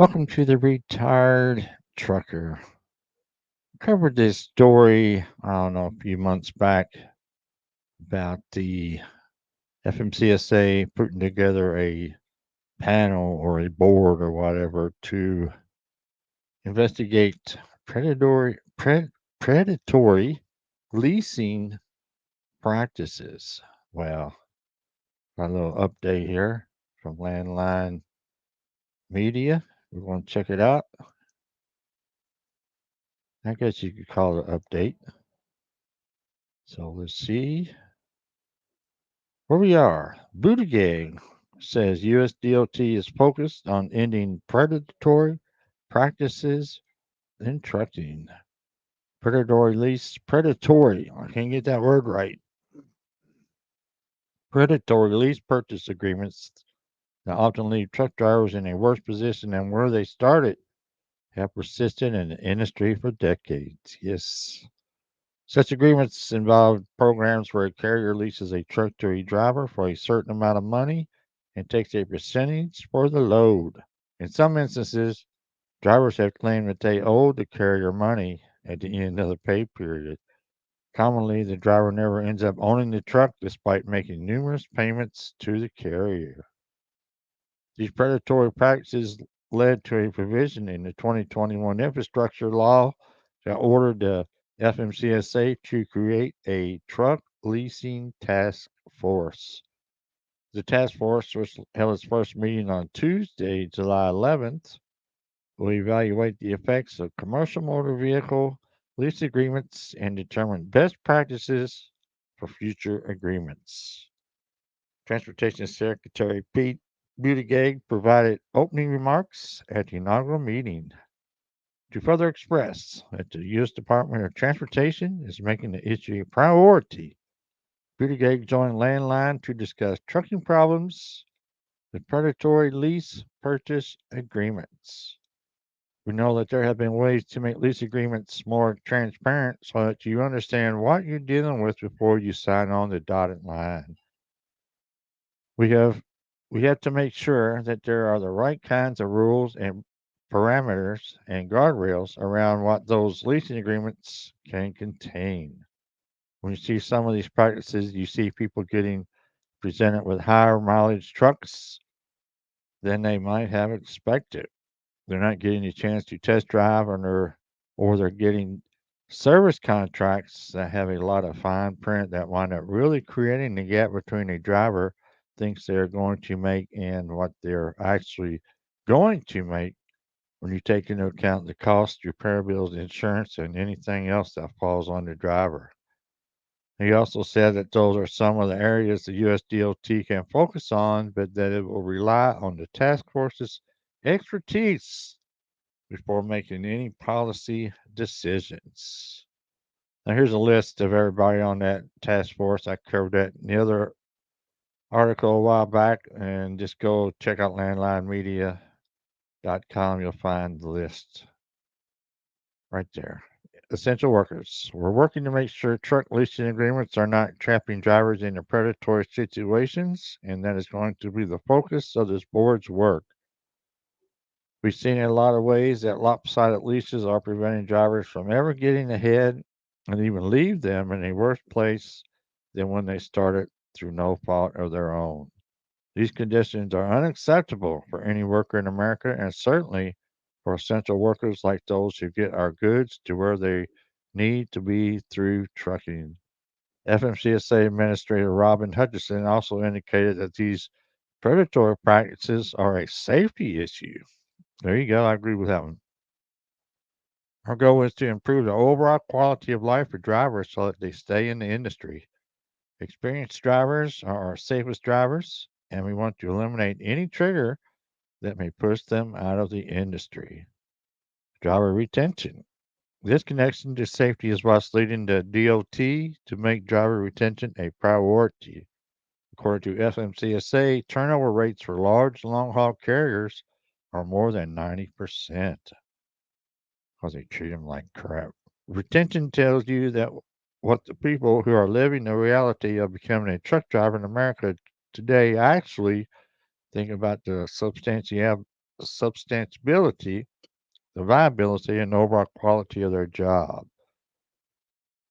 Welcome to the Retired Trucker. Covered this story, I don't know, a few months back about the FMCSA putting together a panel or a board or whatever to investigate predatory leasing practices. Well, got a little update here from Landline Media. We want to check it out. I guess you could call it an update. So let's see where we are. Buttigieg says U.S. DOT is focused on ending predatory practices in trucking. Predatory. I can't get that word right. Predatory lease purchase agreements that often leave truck drivers in a worse position than where they started have persisted in the industry for decades. Yes. Such agreements involve programs where a carrier leases a truck to a driver for a certain amount of money and takes a percentage for the load. In some instances, drivers have claimed that they owe the carrier money at the end of the pay period. Commonly, the driver never ends up owning the truck despite making numerous payments to the carrier. These predatory practices led to a provision in the 2021 infrastructure law that ordered the FMCSA to create a truck leasing task force. The task force, which held its first meeting on Tuesday, July 11th, will evaluate the effects of commercial motor vehicle lease agreements and determine best practices for future agreements. Transportation Secretary Pete Buttigieg provided opening remarks at the inaugural meeting to further express that the U.S. Department of Transportation is making the issue a priority. Buttigieg joined Landline to discuss trucking problems with predatory lease purchase agreements. We know that there have been ways to make lease agreements more transparent so that you understand what you're dealing with before you sign on the dotted line. We have we have to make sure that there are the right kinds of rules and parameters and guardrails around what those leasing agreements can contain. When you see some of these practices, you see people getting presented with higher mileage trucks than they might have expected. They're not getting a chance to test drive or they're getting service contracts that have a lot of fine print that wind up really creating the gap between a driver thinks they're going to make and what they're actually going to make when you take into account the cost, repair bills, insurance, and anything else that falls on the driver. He also said that those are some of the areas the USDOT can focus on, but that it will rely on the task force's expertise before making any policy decisions. Now, here's a list of everybody on that task force. I covered that in the other article a while back, and just go check out landlinemedia.com. You'll find the list right there. Essential workers. We're working to make sure truck leasing agreements are not trapping drivers into predatory situations, and that is going to be the focus of this board's work. We've seen in a lot of ways that lopsided leases are preventing drivers from ever getting ahead and even leave them in a worse place than when they started through no fault of their own. These conditions are unacceptable for any worker in America and certainly for essential workers like those who get our goods to where they need to be through trucking. FMCSA Administrator Robin Hutchison also indicated that these predatory practices are a safety issue. There you go. I agree with that one. Our goal is to improve the overall quality of life for drivers so that they stay in the industry. Experienced drivers are our safest drivers, and we want to eliminate any trigger that may push them out of the industry. Driver retention. This connection to safety is what's leading the DOT to make driver retention a priority. According to FMCSA, turnover rates for large long haul carriers are more than 90% because they treat them like crap. Retention tells you that what the people who are living the reality of becoming a truck driver in America today actually think about the substantiability, the viability, and overall quality of their job.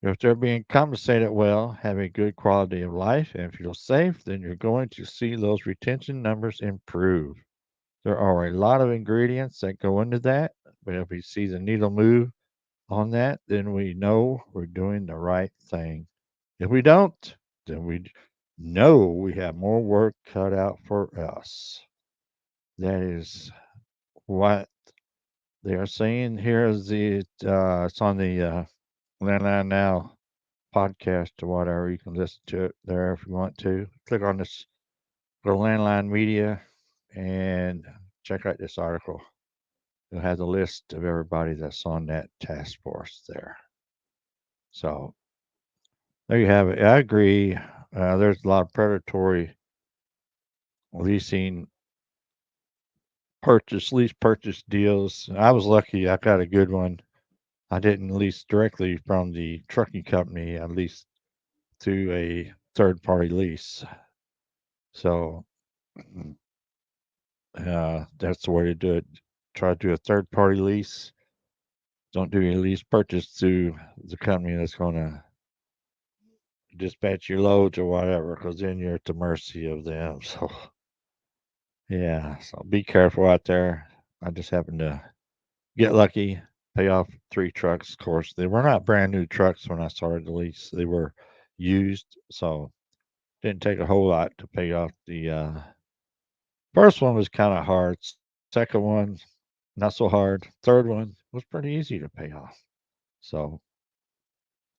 If they're being compensated well, have a good quality of life, and feel safe, then you're going to see those retention numbers improve. There are a lot of ingredients that go into that, but if we see the needle move on that, then we know we're doing the right thing. If we don't, then we know we have more work cut out for us. That is what they are saying here. Is it's on the Landline Now podcast or whatever. You can listen to it there if you want to. Click on this, go to Landline Media, and check out this article. It'll have the list of everybody that's on that task force there. So there you have it. I agree. There's a lot of predatory leasing lease purchase deals. I was lucky. I got a good one. I didn't lease directly from the trucking company. I leased through a third party lease. So that's the way to do it. Try to do a third party lease. Don't do a lease purchase through the company that's going to dispatch your loads or whatever, because then you're at the mercy of them. So, yeah, so be careful out there. I just happened to get lucky, pay off 3 trucks. Of course, they were not brand new trucks when I started the lease, they were used. So, didn't take a whole lot to pay off the first one was kind of hard. Second one, not so hard. Third one was pretty easy to pay off. So,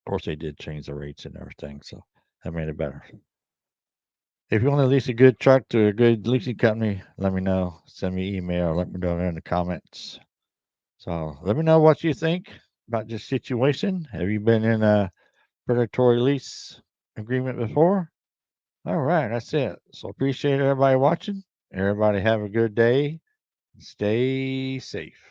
of course, they did change the rates and everything. So, that made it better. If you want to lease a good truck to a good leasing company, let me know. Send me an email. Let me know in the comments. So let me know what you think about this situation. Have you been in a predatory lease agreement before? All right, that's it. So appreciate everybody watching. Everybody have a good day. Stay safe.